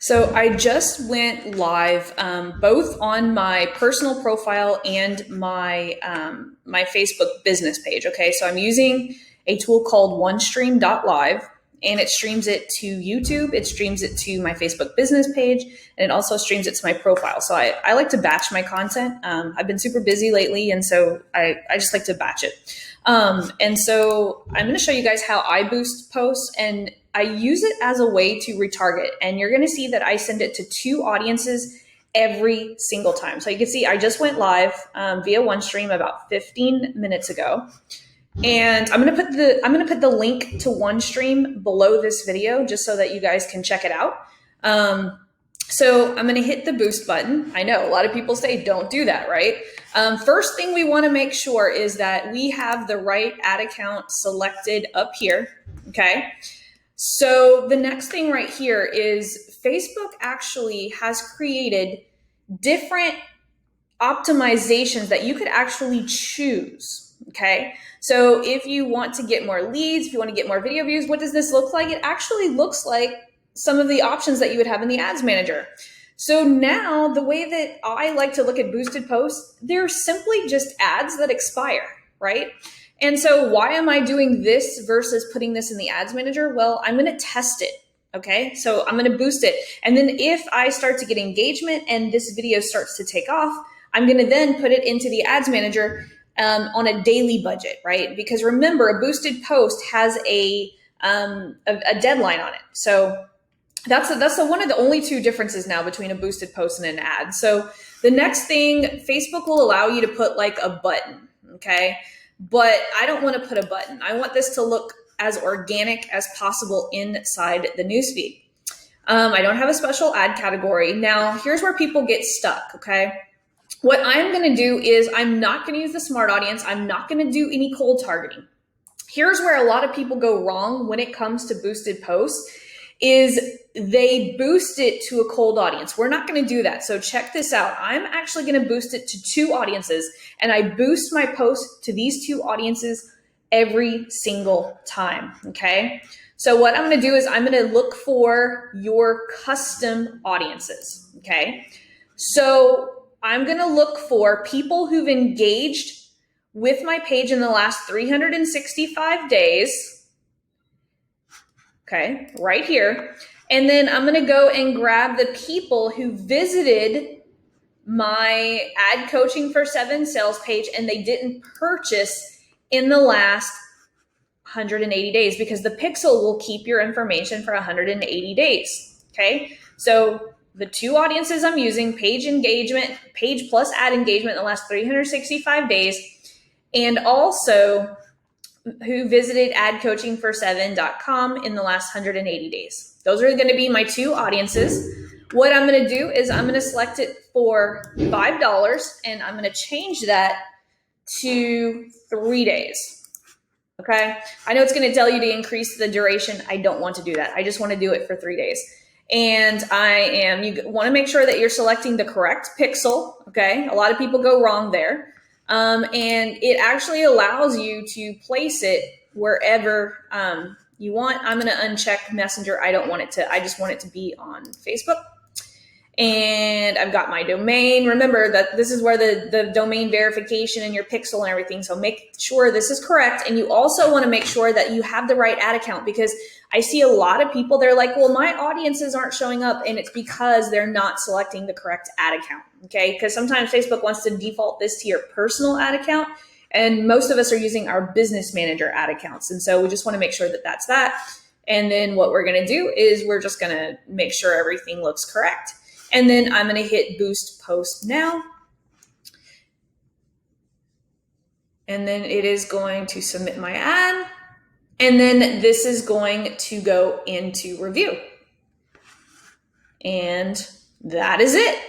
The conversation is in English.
So I just went live, both on my personal profile and my Facebook business page. Okay, so I'm using a tool called OneStream.live, and it streams it to YouTube. It streams it to my Facebook business page, and it also streams it to my profile. So I like to batch my content. I've been super busy lately, and so I just like to batch it. And so I'm going to show you guys how I boost posts, and I use it as a way to retarget. And you're going to see that I send it to 2 audiences every single time. So you can see I just went live via OneStream about 15 minutes ago. And I'm going to put the link to OneStream below this video just so that you guys can check it out. So I'm going to hit the boost button. I know a lot of people say don't do that, right? First thing we want to make sure is that we have the right ad account selected up here. Okay. So the next thing right here is Facebook actually has created different optimizations that you could actually choose. Okay. So if you want to get more leads, if you want to get more video views, what does this look like? It actually looks like some of the options that you would have in the ads manager. So now the way that I like to look at boosted posts, they're simply just ads that expire, right? And so why am I doing this versus putting this in the ads manager? Well, I'm going to test it. Okay. So I'm going to boost it. And then if I start to get engagement and this video starts to take off, I'm going to then put it into the ads manager on a daily budget, right? Because remember, a boosted post has a deadline on it. So that's one of the only 2 differences now between a boosted post and an ad. So the next thing, Facebook will allow you to put like a button. Okay. But I don't want to put a button. I want this to look as organic as possible inside the newsfeed. I don't have a special ad category. Now, here's where people get stuck, okay? What I'm going to do is I'm not going to use the smart audience. I'm not going to do any cold targeting. Here's where a lot of people go wrong when it comes to boosted posts is they boost it to a cold audience. We're not going to do that. So check this out. I'm actually going to boost it to 2 audiences, and I boost my post to these 2 audiences every single time. Okay. So what I'm going to do is I'm going to look for your custom audiences. Okay. So I'm going to look for people who've engaged with my page in the last 365 days. Okay, right here. And then I'm going to go and grab the people who visited my Ad Coaching for 7 sales page and they didn't purchase in the last 180 days, because the pixel will keep your information for 180 days. Okay, so the 2 audiences I'm using, page engagement, page plus ad engagement in the last 365 days, and also who visited adcoachingfor7.com in the last 180 days. Those are going to be my 2 audiences. What I'm going to do is I'm going to select it for $5, and I'm going to change that to 3 days. Okay. I know it's going to tell you to increase the duration. I don't want to do that. I just want to do it for 3 days. And you want to make sure that you're selecting the correct pixel. Okay. A lot of people go wrong there. And it actually allows you to place it wherever you want. I'm going to uncheck Messenger. I just want it to be on Facebook. And I've got my domain. Remember that this is where the domain verification and your pixel and everything. So make sure this is correct. And you also want to make sure that you have the right ad account, because I see a lot of people, they're like, well, my audiences aren't showing up. And it's because they're not selecting the correct ad account. Okay. Because sometimes Facebook wants to default this to your personal ad account. And most of us are using our business manager ad accounts. And so we just want to make sure that that's that. And then what we're going to do is we're just going to make sure everything looks correct. And then I'm going to hit boost post now. And then it is going to submit my ad. And then this is going to go into review. And that is it.